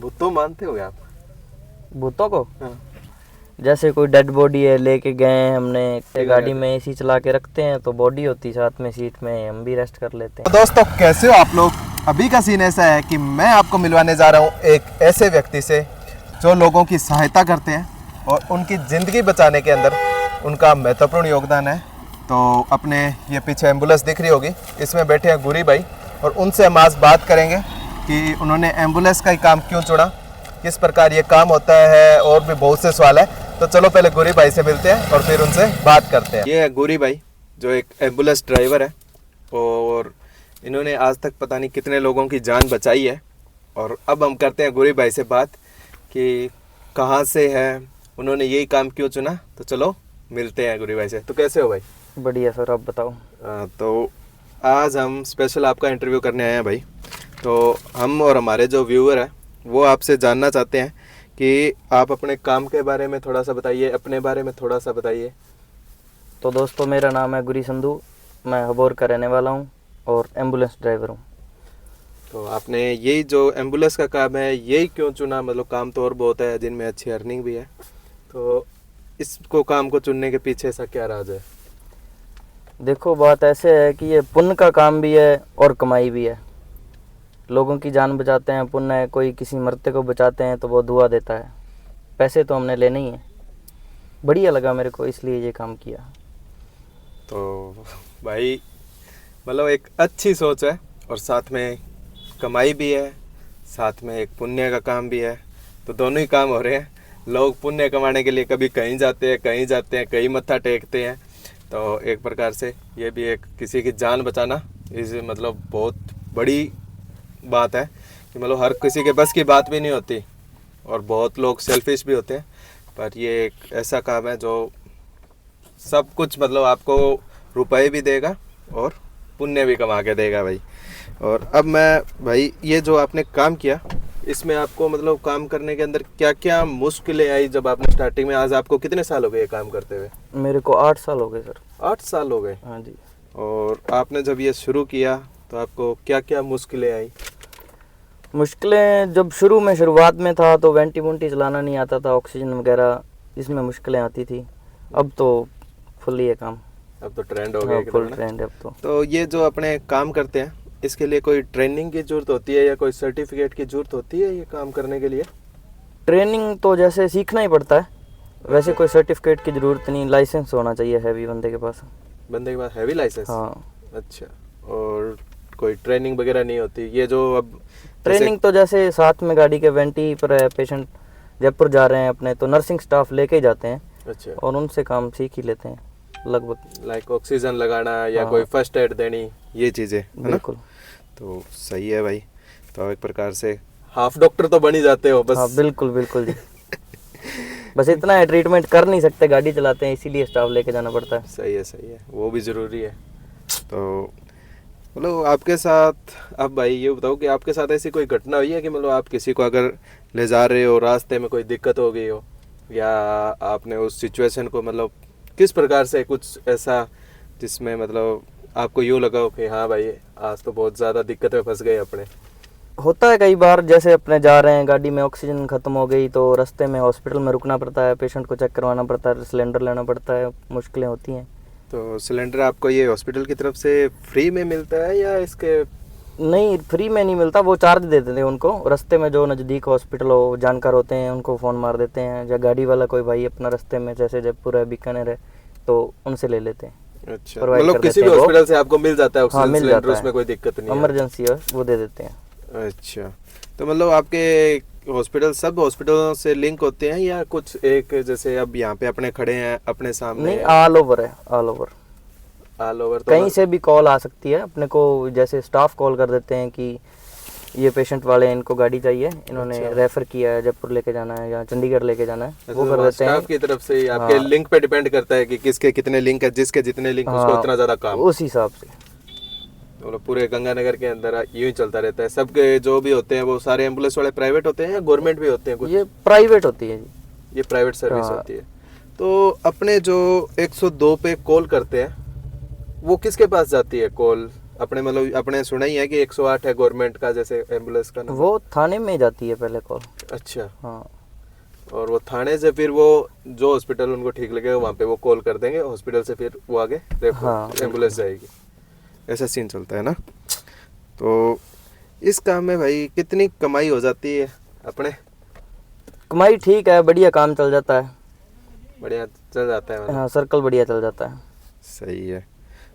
भूतों मानते हो आप? भूतों को? हाँ। जैसे कोई डेड बॉडी है लेके गए हैं हमने, गाड़ी है। में एसी चला के रखते हैं तो बॉडी होती है साथ में सीट में, हम भी रेस्ट कर लेते तो हैं। दोस्तों कैसे हो आप लोग? अभी का सीन ऐसा है कि मैं आपको मिलवाने जा रहा हूँ एक ऐसे व्यक्ति से जो लोगों की सहायता करते हैं और उनकी ज़िंदगी बचाने के अंदर उनका महत्वपूर्ण योगदान है। तो अपने ये पीछे एम्बुलेंस दिख रही होगी, इसमें बैठे हैं गुरी भाई और उनसे हम आज बात करेंगे कि उन्होंने एम्बुलेंस का ही काम क्यों चुना, किस प्रकार ये काम होता है, और भी बहुत से सवाल है। तो चलो पहले गुरी भाई से मिलते हैं और फिर उनसे बात करते हैं। ये है गुरी भाई जो एक एम्बुलेंस ड्राइवर है और इन्होंने आज तक पता नहीं कितने लोगों की जान बचाई है। और अब हम करते हैं गुरी भाई से बात कि कहाँ से है, उन्होंने यही काम क्यों चुना। तो चलो मिलते हैं गुरी भाई से। तो कैसे हो भाई? बढ़िया सर, आप बताओ। तो आज हम स्पेशल आपका इंटरव्यू करने आए हैं भाई। तो हम और हमारे जो व्यूअर हैं वो आपसे जानना चाहते हैं कि आप अपने काम के बारे में थोड़ा सा बताइए, अपने बारे में थोड़ा सा बताइए। तो दोस्तों मेरा नाम है गुरी संधू, मैं हबोर का रहने वाला हूँ और एम्बुलेंस ड्राइवर हूँ। तो आपने यही जो एम्बुलेंस का काम है यही क्यों चुना? मतलब काम तो और बहुत है जिनमें अच्छी अर्निंग भी है, तो इसको काम को चुनने के पीछे ऐसा क्या राज है? देखो बात ऐसे है कि ये पुण्य का काम भी है और कमाई भी है। लोगों की जान बचाते हैं पुण्य है, कोई किसी मरते को बचाते हैं तो वो दुआ देता है। पैसे तो हमने लेने ही हैं। बढ़िया लगा मेरे को इसलिए ये काम किया। तो भाई मतलब एक अच्छी सोच है और साथ में कमाई भी है, साथ में एक पुण्य का काम भी है। तो दोनों ही काम हो रहे हैं। लोग पुण्य कमाने के लिए कभी कहीं जाते हैं, कहीं मत्था टेकते हैं। तो एक प्रकार से ये भी एक किसी की जान बचाना इस मतलब बहुत बड़ी बात है कि मतलब हर किसी के बस की बात भी नहीं होती और बहुत लोग सेल्फिश भी होते हैं। पर ये एक ऐसा काम है जो सब कुछ मतलब आपको रुपए भी देगा और पुण्य भी कमा के देगा भाई। और अब मैं भाई ये जो आपने काम किया इसमें आपको मतलब काम करने के अंदर क्या क्या मुश्किलें आई जब आपने स्टार्टिंग में? आज आपको कितने साल हो गए ये काम करते हुए? मेरे को 8 साल हो गए सर। 8 साल हो गए? हाँ जी। और आपने जब ये शुरू किया तो आपको क्या क्या मुश्किलें आई? मुश्किलें जब शुरुआत में था तो वेंटी वुंटी चलाना नहीं आता था, ऑक्सीजन वगैरह इसमें मुश्किलें आती थी। अब तो फुल ही है काम। अब तो ट्रेंड हो गया, फुल ट्रेंड है अब तो ये जो अपने काम करते हैं इसके लिए कोई ट्रेनिंग की जरूरत होती है या कोई सर्टिफिकेट की जरूरत होती है ये काम करने के लिए? ट्रेनिंग तो जैसे सीखना ही पड़ता है, वैसे कोई सर्टिफिकेट की जरूरत नहीं। लाइसेंस होना चाहिए हैवी बंदे के पास। बंदे के पास हैवी लाइसेंस? हाँ। अच्छा। और कोई ट्रेनिंग वगैरह नहीं होती? ये जो अब ट्रेनिंग तो जैसे साथ में गाड़ी के वेंटी पर है, पेशेंट जयपुर जा रहे हैं अपने तो नर्सिंग स्टाफ लेके ही जाते हैं। अच्छा। और उनसे काम सीख ही लेते हैं लगभग। लाइक ऑक्सीजन लगाना या हाँ। कोई फर्स्ट एड देनी, ये चीज़ें बिल्कुल। तो सही है भाई। तो एक प्रकार से हाफ डॉक्टर तो बन ही जाते हो बस। हाँ बिल्कुल बिल्कुल जी। बस इतना है, ट्रीटमेंट कर नहीं सकते, गाड़ी चलाते हैं इसीलिए स्टाफ लेके जाना पड़ता है। सही है, वो भी ज़रूरी है। तो मतलब आपके साथ अब भाई ये बताओ कि आपके साथ ऐसी कोई घटना हुई है कि मतलब आप किसी को अगर ले जा रहे हो, रास्ते में कोई दिक्कत हो गई हो या आपने उस सिचुएशन को मतलब किस प्रकार से कुछ ऐसा जिसमें मतलब आपको यूँ लगा हो कि हाँ भाई आज तो बहुत ज़्यादा दिक्कत में फंस गए अपने? होता है कई बार, जैसे अपने जा रहे हैं गाड़ी में ऑक्सीजन खत्म हो गई तो रास्ते में हॉस्पिटल में रुकना पड़ता है, पेशेंट को चेक करवाना पड़ता है, सिलेंडर लेना पड़ता है, मुश्किलें होती हैं। तो सिलेंडर आपको ये हॉस्पिटल की तरफ से फ्री में मिलता है या इसके? नहीं, फ्री में नहीं मिलता, वो चार्ज दे देते हैं उनको। रास्ते में जो नज़दीक हॉस्पिटल हो, जानकार होते हैं, उनको फ़ोन मार देते हैं, या गाड़ी वाला कोई भाई अपना रास्ते में जैसे जयपुर है, बीकानेर है, तो उनसे ले लेते हैं। अच्छा, मतलब किसी भी हॉस्पिटल से आपको मिल जाता है ऑक्सीजन? हाँ, मिल सिलेंडर, जाता है, उसमें कोई दिक्कत नहीं है, इमरजेंसी है वो दे देते हैं। अच्छा, तो मतलब आपके हॉस्पिटल सब हॉस्पिटलों से लिंक होते हैं या कुछ एक जैसे अब यहाँ पे अपने खड़े हैं अपने सामने? नहीं, ऑल ओवर है, ऑल ओवर। तो कहीं से भी कॉल आ सकती है अपने को, जैसे स्टाफ कॉल कर देते हैं कि ये पेशेंट वाले इनको गाड़ी चाहिए, इन्होंने रेफर किया है, जयपुर लेके जाना है या चंडीगढ़ लेके जाना है, वो कर देते हैं। स्टाफ की तरफ से आपके लिंक पे डिपेंड करता है कि किसके कितने लिंक है, जिसके जितने लिंक उसको उतना ज़्यादा काम, उस हिसाब से। तो पूरे गंगानगर के अंदर यूं ही चलता रहता है। सबके जो भी होते हैं वो सारे एम्बुलेंस वाले प्राइवेट होते हैं या गवर्नमेंट भी होते हैं कुछ? ये प्राइवेट होती है जी, ये प्राइवेट सर्विस होती है। तो अपने जो 102 पे कॉल करते हैं वो किसके पास जाती है कॉल? अपने मतलब अपने सुना ही है कि 108 है गवर्नमेंट का जैसे एम्बुलेंस का नंबर। वो थाने में ही जाती है पहले कॉल। अच्छा। हाँ और वो थाने से फिर वो जो हॉस्पिटल उनको ठीक लगेगा वहाँ पे वो कॉल कर देंगे, हॉस्पिटल से फिर वो आगे हाँ, एम्बुलेंस जाएगी। ऐसा सीन चलता है ना। तो इस काम में भाई कितनी कमाई हो जाती है अपने? कमाई ठीक है, बढ़िया काम चल जाता है। बढ़िया चल जाता है मतलब। हाँ सर्कल बढ़िया चल जाता है। सही है।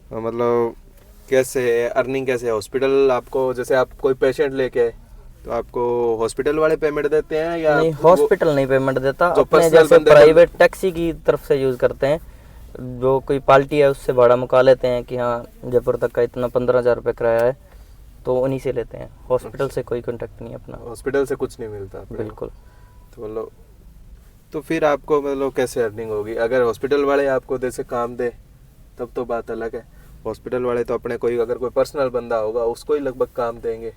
तो मतलब कैसे अर्निंग कैसे है हॉस्पिटल आपको, जैसे आप कोई पेशेंट लेके आए तो आपको हॉस्पिटल वाले पेमेंट देते हैं या नहीं, हॉस्पिटल नहीं पेमेंट देता, जो अपने personal जैसे बंदे प्राइवेट टैक्सी की तरफ से यूज़ करते हैं। जो कोई पार्टी है उससे भाड़ा मुका लेते हैं कि हाँ जयपुर तक का इतना 15,000 रुपये किराया है, तो उन्हीं से लेते हैं। हॉस्पिटल से कोई कांटेक्ट नहीं अपना। हॉस्पिटल से कुछ नहीं मिलता अपने को? बिल्कुल। तो मतलब तो फिर आपको मतलब कैसे अर्निंग होगी? अगर हॉस्पिटल वाले आपको जैसे काम दे तब तो बात अलग है। हॉस्पिटल वाले तो अपने कोई अगर कोई पर्सनल बंदा होगा उसको ही लगभग काम देंगे।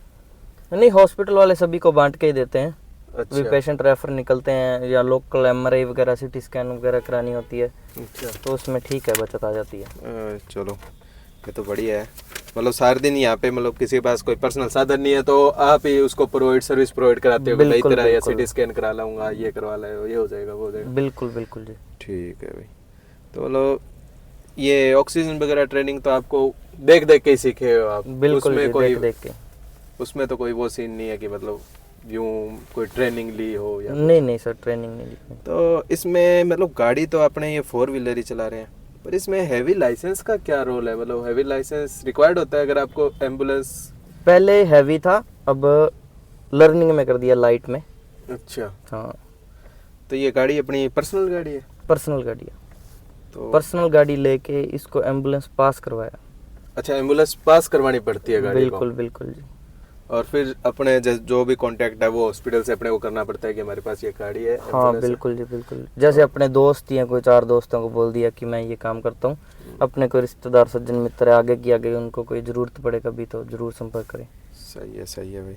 नहीं, हॉस्पिटल वाले सभी को बांट के ही देते हैं। अच्छा। भी पेशेंट रेफर निकलते हैं या लोकल एमआरआई वगैरह सिटी स्कैन वगैरह करानी होती है अच्छा। तो उसमें ठीक है, बचत आ जाती है। चलो ये तो बढ़िया है। मतलब सारे दिन यहाँ पे मतलब किसी के पास कोई पर्सनल साधन नहीं है तो आप ही उसको सर्विस प्रोवाइड कराते हो? भाई बिल्कुल, तेरा या बिल्कुल। सिटी स्कैन करा लाऊंगा, ये करवा ला, ये हो जाएगा, वो हो जाएगा। बिल्कुल बिल्कुल जी। ठीक है भाई। तो मतलब ये ऑक्सीजन वगैरह ट्रेनिंग तो आपको देख देख के ही सीखे हो आप? बिल्कुल उसमें जी, कोई देख देख के। उसमें तो कोई वो सीन नहीं है कि मतलब यूं कोई ट्रेनिंग ली हो या नहीं नहीं सर, ट्रेनिंग नहीं ली। तो इसमें मतलब गाड़ी तो अपने ये 4 व्हीलर ही चला रहे हैं, पर इसमें हैवी लाइसेंस का क्या रोल है? मतलब हैवी लाइसेंस रिक्वायर्ड होता है अगर आपको एम्बुलेंस? पहले हैवी था, अब लर्निंग में कर दिया, लाइट में। अच्छा। हाँ, तो ये गाड़ी अपनी पर्सनल गाड़ी है? पर्सनल गाड़ी है। तो पर्सनल गाड़ी लेके इसको एम्बुलेंस पास करवाया। अच्छा, एम्बुलेंस पास करवानी पड़ती है गाड़ी बिल्कुल बिल्कुल जी। को, और फिर अपने जो भी कांटेक्ट है वो हॉस्पिटल से अपने को करना पड़ता है कि हमारे पास ये गाड़ी है, हाँ एम्बुलेंस है। बिल्कुल जी, बिल्कुल। जैसे अपने दोस्त ही हैं, कोई 4 दोस्तों को बोल दिया कि मैं ये काम करता हूँ, अपने कोई रिश्तेदार सज्जन मित्र है आगे की आगे, उनको कोई ज़रूरत पड़े कभी तो ज़रूर संपर्क करें। सही है भाई।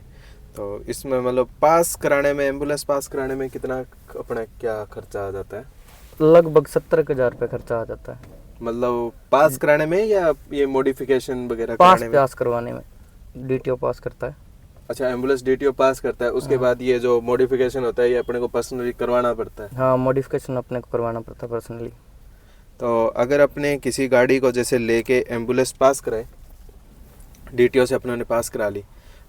तो इसमें मतलब पास कराने में, एम्बुलेंस पास कराने में कितना अपना क्या खर्चा आ जाता है? लगभग 70,000 रुपये खर्चा आ जाता है। मतलब पास कराने में या ये मॉडिफिकेशन वगैरह पास कराने में? पास करवाने में डीटीओ पास करता है। अच्छा, एम्बुलेंस डीटीओ पास करता है, उसके बाद ये जो मॉडिफिकेशन होता है ये अपने को पर्सनली करवाना पड़ता है? हाँ, मॉडिफिकेशन अपने को करवाना पड़ता है पर्सनली। तो अगर अपने किसी गाड़ी को जैसे लेके एम्बुलेंस पास कराए, डीटीओ से अपने ने पास करा ली,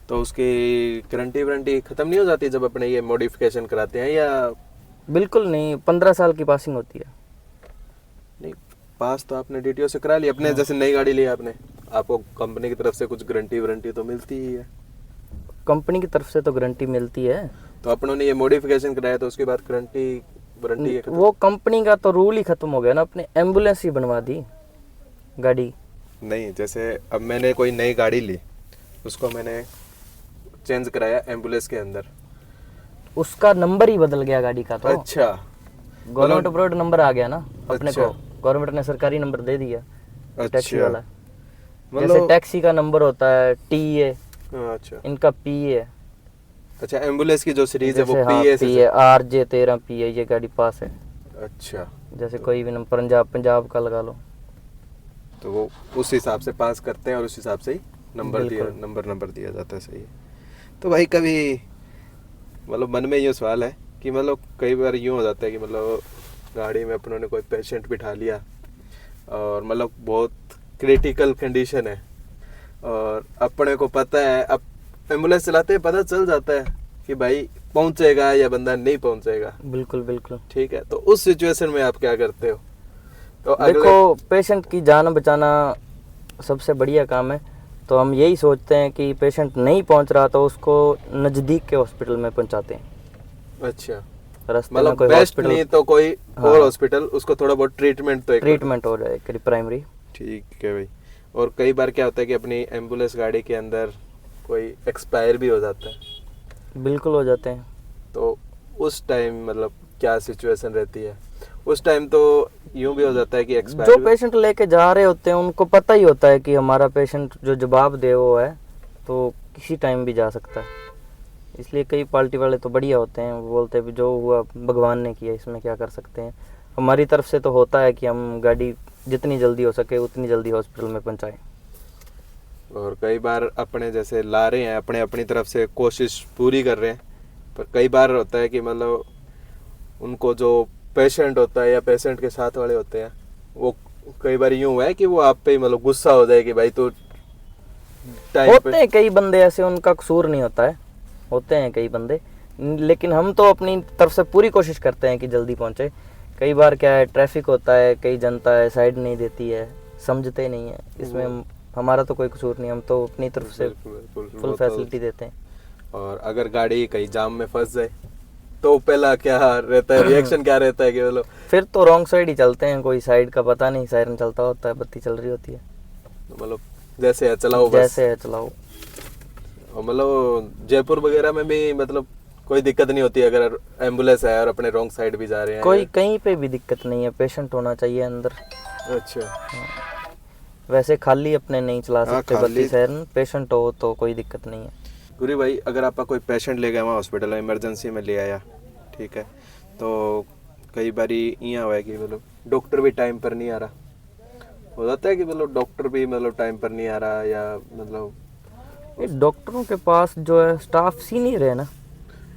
तो उसकी गारंटी वारंटी ख़त्म नहीं हो जाती जब अपने ये मॉडिफिकेशन कराते हैं या? बिल्कुल नहीं, 15 साल की पासिंग होती है। नहीं, पास तो आपने डीटीओ से करा लिया अपने, जैसे नई गाड़ी ली आपने, आपको कंपनी की तरफ से कुछ गारंटी वारंटी तो मिलती ही है? कंपनी की तरफ से तो गारंटी मिलती है। तो अपनों ने ये मॉडिफिकेशन कराया तो उसके बाद गारंटी वारंटी है खत्म? वो कंपनी का तो रूल ही खत्म हो गया ना, अपने एम्बुलेंस ही बनवा दी गाड़ी। नहीं, जैसे अब मैंने कोई नई गाड़ी ली, उसको मैंने चेंज कराया एम्बुलेंस के अंदर, उसका नंबर ही बदल गया गाड़ी का। तो अच्छा, गवर्नमेंट अप्रूव्ड नंबर आ गया ना अपने अच्छा। को, गवर्नमेंट ने सरकारी नंबर दे दिया टैक्सी अच्छा, वाला। जैसे मतलब टैक्सी का नंबर होता है टीए, अच्छा इनका पीए। अच्छा, एम्बुलेंस की जो सीरीज है वो जैसे हाँ, पीए से पीए RJ13 पीए, ये गाड़ी पास है। अच्छा, जैसे कोई भी नंबर, पंजाब का लगा लो। तो वो उस हिसाब से पास करते हैं और उस हिसाब से ही नंबर बिल्कुल। नंबर दिया जाता है। सही है। तो भाई कभी मतलब मन में ये सवाल है कि मतलब कई बार यूँ हो जाता है कि मतलब गाड़ी में अपनों ने कोई पेशेंट बिठा लिया और मतलब बहुत क्रिटिकल कंडीशन है और अपने को पता है, अब एम्बुलेंस चलाते हैं पता चल जाता है कि भाई पहुंचेगा या बंदा नहीं पहुंचेगा। बिल्कुल बिल्कुल। ठीक है, तो उस सिचुएशन में आप क्या करते हो? तो देखो, पेशेंट की जान बचाना सबसे बढ़िया काम है, तो हम यही सोचते हैं कि पेशेंट नहीं पहुंच रहा तो उसको नज़दीक के हॉस्पिटल में पहुंचाते हैं। अच्छा, रास्ते में मतलब कोई बेस्ट हॉस्पिटल, नहीं तो कोई हाँ, और हॉस्पिटल, उसको थोड़ा बहुत ट्रीटमेंट तो ट्रीटमेंट हो जाए प्राइमरी। ठीक है भाई। और कई बार क्या होता है कि अपनी एम्बुलेंस गाड़ी के अंदर कोई एक्सपायर भी हो जाता है, बिल्कुल हो जाते हैं। तो उस टाइम मतलब क्या सिचुएशन रहती है? उस टाइम तो यूं भी हो जाता है कि जो एक्सपायर पेशेंट लेके जा रहे होते हैं उनको पता ही होता है कि हमारा पेशेंट जो जवाब दे वो है, तो किसी टाइम भी जा सकता है। इसलिए कई पार्टी वाले तो बढ़िया होते हैं, वो बोलते हैं भी जो हुआ भगवान ने किया, इसमें क्या कर सकते हैं। हमारी तरफ से तो होता है कि हम गाड़ी जितनी जल्दी हो सके उतनी जल्दी हॉस्पिटल में पहुंचाएं। और कई बार अपने जैसे ला रहे हैं, अपने अपनी तरफ से कोशिश पूरी कर रहे हैं, पर कई बार होता है कि मतलब उनको जो पेशेंट होता है या पेशेंट के साथ वाले होते हैं, वो कई बार यूं हुआ है कि वो आप पे ही मतलब गुस्सा हो जाए कि भाई तो टाइम होते पे। हैं कई बंदे ऐसे, उनका कसूर नहीं होता है, होते हैं कई बंदे, लेकिन हम तो अपनी तरफ से पूरी कोशिश करते हैं कि जल्दी पहुंचे। कई बार क्या है, ट्रैफिक होता है, कई जनता है साइड नहीं देती है, समझते नहीं है, इसमें हमारा तो कोई कसूर नहीं, हम तो अपनी तरफ से बिल्कुल बिल्कुल, फुल वो तो। फैसिलिटी देते हैं। और अगर गाड़ी कहीं जाम में फंस जाए तो पहला क्या रहता है, रिएक्शन क्या रहता है कि मतलब फिर तो रॉन्ग साइड ही चलते हैं, कोई साइड का पता नहीं, सायरन चलता होता है, बत्ती चल रही होती है, जैसे है चलाओ बस। जैसे है चलाओ। और मतलब जयपुर वगैरह में भी मतलब कोई दिक्कत नहीं होती अगर एम्बुलेंस है और अपने रॉन्ग साइड भी जा रहे हैं। कोई कहीं पे भी दिक्कत नहीं है, पेशेंट होना चाहिए अंदर। अच्छा। वैसे खाली अपने नहीं चला हाँ, सकते खाली। बत्ती सायरन, पेशेंट हो तो कोई दिक्कत नहीं है। गुरी भाई, अगर आपका कोई पेशेंट ले गया वहाँ हॉस्पिटल इमरजेंसी में ले आया, ठीक है, तो कई बार यहाँ हुआ है कि मतलब डॉक्टर भी टाइम पर नहीं आ रहा, हो जाता है कि मतलब डॉक्टर भी मतलब टाइम पर नहीं आ रहा, या मतलब ये डॉक्टरों के पास जो है स्टाफ सीनियर है ना,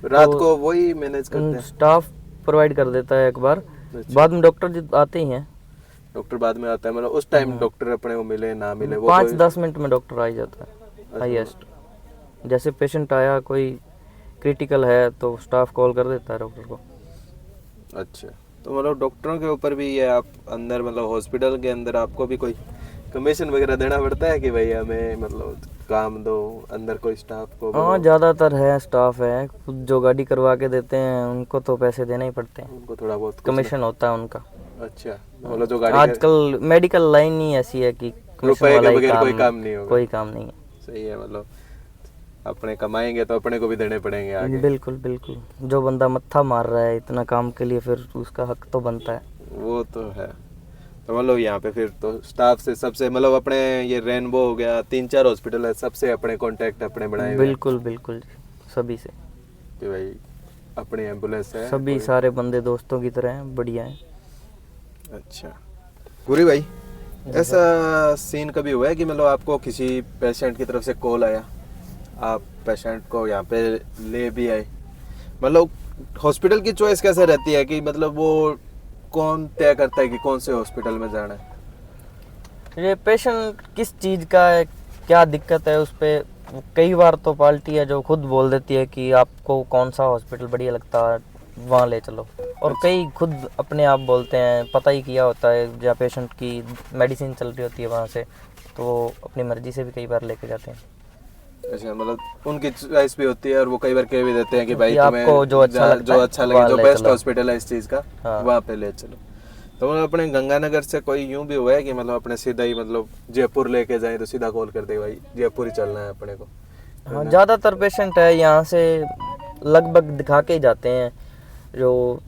रात को वही मैनेज करते हैं। स्टाफ प्रोवाइड कर देता है एक बार, अच्छा। बाद में डॉक्टर आते ही हैं। डॉक्टर बाद में आता है, मतलब उस टाइम डॉक्टर अपने को मिले ना मिले वो 5-10 मिनट में डॉक्टर आ ही जाता है हाईएस्ट। जैसे पेशेंट आया कोई क्रिटिकल है तो स्टाफ कॉल कर देता है डॉक्टर को। अच्छा, तो मतलब डॉक्टरों के ऊपर भी ये आप अंदर मतलब हॉस्पिटल के अंदर आपको भी कोई कमीशन वगैरह देना पड़ता है कि भाई हमें मतलब काम दो अंदर कोई स्टाफ को? हाँ, ज़्यादातर है स्टाफ है, खुद जो गाड़ी करवा के देते हैं उनको तो पैसे देने ही पड़ते हैं, उनको थोड़ा बहुत कुछ कमीशन होता है उनका। अच्छा, मतलब जो गाड़ी आजकल मेडिकल लाइन ही ऐसी है कि कमीशन रुपए के वाला ही बगैर कोई काम नहीं होगा। कोई काम नहीं है। सही है, मतलब अपने कमाएंगे तो अपने को भी देने पड़ेंगे आगे। बिल्कुल बिल्कुल, जो बंदा मत्था मार रहा है इतना काम के लिए, फिर उसका हक तो बनता है। वो तो है। तो मतलब यहाँ पे फिर तो स्टाफ से सबसे मतलब अपने ये रेनबो हो गया, 3-4 हॉस्पिटल है, सबसे अपने कांटेक्ट अपने बनाए हुए हैं बिल्कुल बिल्कुल जी, सभी से, कि भाई अपनी एम्बुलेंस है सभी सारे बंदे दोस्तों की तरह हैं, बढ़िया हैं। अच्छा गुरी भाई, ऐसा सीन कभी हुआ है कि मतलब आपको किसी पेशेंट की तरफ से कॉल आया, आप पेशेंट को यहाँ पे ले भी आए, मतलब हॉस्पिटल की चॉइस कैसे रहती है कि मतलब वो कौन तय करता है कि कौन से हॉस्पिटल में जाना है? ये पेशेंट किस चीज़ का है, क्या दिक्कत है उस पर, कई बार तो पार्टी है जो खुद बोल देती है कि आपको कौन सा हॉस्पिटल बढ़िया लगता है वहाँ ले चलो, और कई खुद अपने आप बोलते हैं, पता ही किया होता है जहाँ पेशेंट की मेडिसिन चल रही होती है वहाँ से, तो वो अपनी मर्जी से भी कई बार लेके जाते हैं। अच्छा, मतलब उनकी चॉइस भी होती है और वो कई बार कह भी देते हैं कि भाई आपको तुम्हें जो अच्छा लगता है, जो वहाँ ले बेस्ट चलो। हॉस्पिटल है इस चीज़ का, हाँ। वहाँ पे ले चलो। तो मतलब अपने गंगानगर से कोई यूं भी हुआ है कि मतलब अपने सीधा ही मतलब जयपुर लेके जाएं तो सीधा कॉल कर दे भाई जयपुर ही चलना है अपने को? हाँ, ज़्यादातर पेशेंट है यहाँ से लगभग दिखा के ही जाते हैं, जो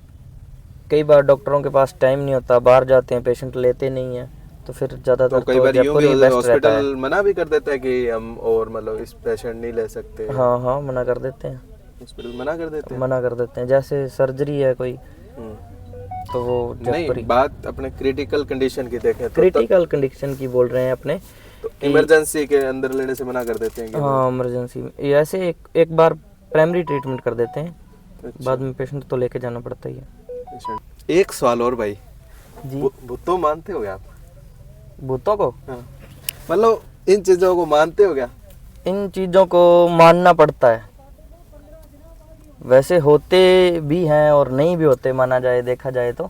कई बार डॉक्टरों के पास टाइम नहीं होता, बाहर जाते हैं, पेशेंट लेते नहीं हैं, तो फिर ज़्यादातर तो कई बार यूं जयपुर भी ही बेस्ट रहता है। हॉस्पिटल मना भी कर देता है कि हम और मतलब इस पेशेंट नहीं ले सकते। हाँ हाँ, मना कर देते हैं, हॉस्पिटल मना कर देते हैं। मना कर देते हैं, जैसे सर्जरी है कोई हम्म। तो वो जयपुर ही। नहीं, बात अपने क्रिटिकल कंडीशन की देखें तो क्रिटिकल कंडीशन की बोल रहे हैं अपने, इमरजेंसी के अंदर लेने से मना कर देते हैं कि हाँ इमरजेंसी में ये ऐसे एक बार प्राइमरी ट्रीटमेंट कर देते हैं, अच्छा। बाद में पेशेंट तो लेके जाना पड़ता ही है। पेशेंट। एक सवाल और भाई, जी, भूतों मानते हो क्या आप? भूतों को? हाँ। मतलब इन चीजों को मानते हो क्या? इन चीज़ों को मानना पड़ता है, वैसे होते भी हैं और नहीं भी होते, माना जाए देखा जाए तो।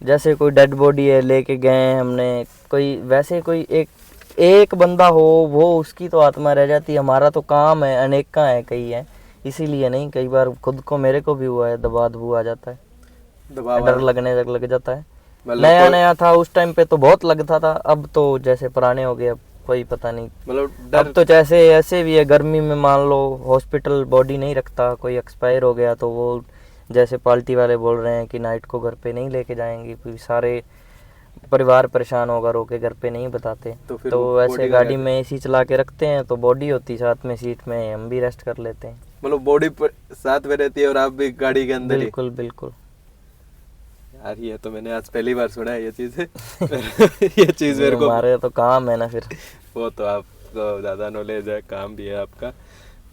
जैसे कोई डेड बॉडी है लेके गए हमने, कोई वैसे कोई एक बंदा हो वो उसकी तो आत्मा रह जाती है, हमारा तो काम है, अनेका है, कई हैं, इसीलिए नहीं, कई बार खुद को, मेरे को भी हुआ है, दबाव आ जाता है, दबाव डर लगने लग जाता है। मतलब नया नया था उस टाइम पे तो बहुत लगता था, अब तो जैसे पुराने हो गए, अब कोई पता नहीं, मतलब अब डर तो जैसे ऐसे भी है, गर्मी में मान लो हॉस्पिटल बॉडी नहीं रखता, कोई एक्सपायर हो गया तो वो जैसे पार्टी वाले बोल रहे हैं कि नाइट को घर पे नहीं लेके जाएंगे, फिर सारे परिवार परेशान होगा, रोके घर पे नहीं बताते, तो फिर तो वो ऐसे body गाड़ी वगैरह- में एसी चला के रखते हैं, तो बॉडी होती साथ में सीट में, हम भी रेस्ट कर लेते हैं। मतलब बॉडी साथ में रहती है और आप भी गाड़ी के अंदर ही? बिल्कुल बिल्कुल। यार ये तो मैंने आज पहली बार सुना है ये चीज। ये चीज मेरे को, हमारे तो काम है ना फिर। वो तो आप आपको ज़्यादा नॉलेज है, काम भी है आपका।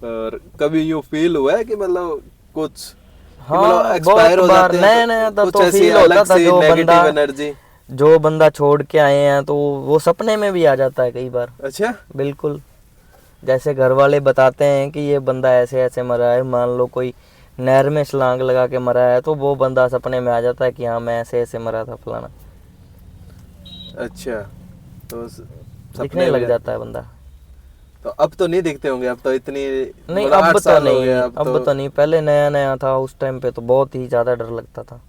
और कभी यूँ फील हुआ है कि मतलब कुछ हाँ, एक्सपायर हो बहुत बार जाते हैं नया था कुछ तो ऐसी फील होता अलग था। सी नेगेटिव एनर्जी? जो बंदा छोड़ के आए हैं तो वो सपने में भी आ जाता है कई बार। अच्छा। बिल्कुल, जैसे घर वाले बताते हैं कि ये बंदा ऐसे ऐसे मरा है, मान लो कोई नहर में छलांग लगा के मरा है, तो वो बंदा सपने में आ जाता है कि हाँ मैं ऐसे ऐसे मरा था फलाना। अच्छा, तो दिखने सपने लग में। जाता है बंदा। तो अब तो नहीं दिखते होंगे, अब तो इतनी नहीं, मतलब अब 8 तो साल हो नहीं, गए अब तो नहीं। पहले नया नया था उस टाइम पे तो बहुत ही ज़्यादा डर लगता था।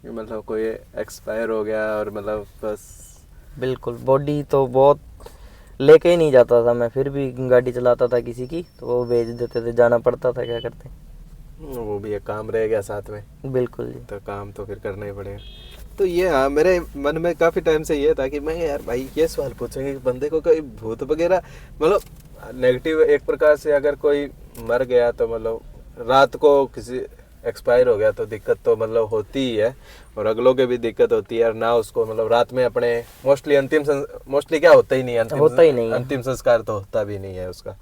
मतलब कोई एक्सपायर हो गया और मतलब बस। बिल्कुल, बॉडी तो बहुत लेके ही नहीं जाता था मैं, फिर भी गाड़ी चलाता था किसी की तो वो भेज देते थे, जाना पड़ता था, क्या करते। वो भी एक काम रह गया साथ में, बिल्कुल जी। तो काम तो फिर करना ही पड़ेगा। तो ये हाँ, मेरे मन में काफ़ी टाइम से ये था कि मैं यार भाई ये सवाल पूछेंगे कि बंदे को कोई भूत वगैरह मतलब नेगेटिव एक प्रकार से अगर कोई मर गया तो मतलब रात को किसी एक्सपायर हो गया तो दिक्कत तो मतलब होती ही है, और अगलों के भी दिक्कत होती है। और ना उसको मतलब रात में अपने मोस्टली क्या होता ही नहीं है, होता ही नहीं है। अंतिम संस्कार तो होता भी नहीं है उसका।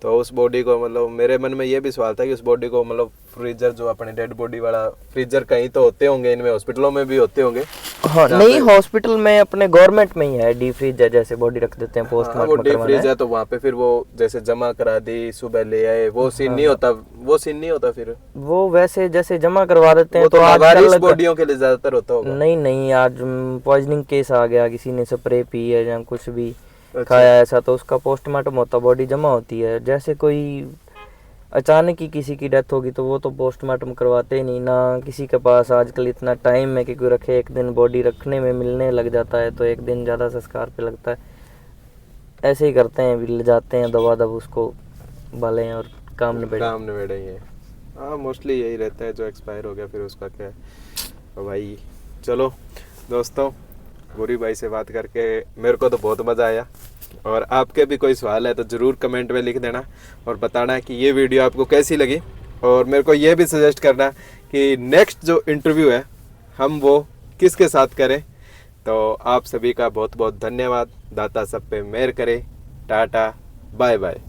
तो उस बॉडी को मतलब मेरे मन में ये भी सवाल था कि उस बॉडी को मतलब फ्रीजर, जो अपने डेड बॉडी वाला फ्रीजर कहीं तो होते होंगे, इनमें हॉस्पिटलों में भी होते होंगे। हाँ, नहीं हॉस्पिटल में अपने गवर्नमेंट में ही है डी फ्रीज है, जैसे बॉडी रख देते हैं हाँ, वो पोस्टमार्टम डीप करवाना फ्रीज है। है तो वहाँ पे फिर वो जैसे जमा करा दी, सुबह ले आए, वो सीन नहीं होता। वो सीन नहीं होता फिर। वो वैसे जैसे जमा करवा देते वो हैं तो तो लावारिस आजकल बॉडियों के लिए ज्यादातर होता होगा। नहीं नहीं, आज पॉइजनिंग केस आ गया, किसी ने स्प्रे पी है या कुछ भी अच्छा। खाया ऐसा, तो उसका पोस्टमार्टम होता, बॉडी जमा होती है। जैसे कोई अचानक ही किसी की डेथ होगी तो वो तो पोस्टमार्टम करवाते ही नहीं ना, किसी के पास आजकल इतना टाइम है कि कोई रखे। एक दिन बॉडी रखने में मिलने लग जाता है तो एक दिन ज़्यादा संस्कार पे लगता है। ऐसे ही करते हैं, भी ले जाते हैं दबा दब उसको बालें और काम निबेड़े। काम निबेड़ेंगे। हाँ, मोस्टली यही रहता है, जो एक्सपायर हो गया फिर उसका क्या है। तो भाई चलो दोस्तों, गौरी भाई से बात करके मेरे को तो बहुत मज़ा आया, और आपके भी कोई सवाल है तो ज़रूर कमेंट में लिख देना और बताना कि ये वीडियो आपको कैसी लगी। और मेरे को ये भी सजेस्ट करना कि नेक्स्ट जो इंटरव्यू है हम वो किसके साथ करें। तो आप सभी का बहुत बहुत धन्यवाद। दाता सब पे मेहर करे। Tata, bye bye.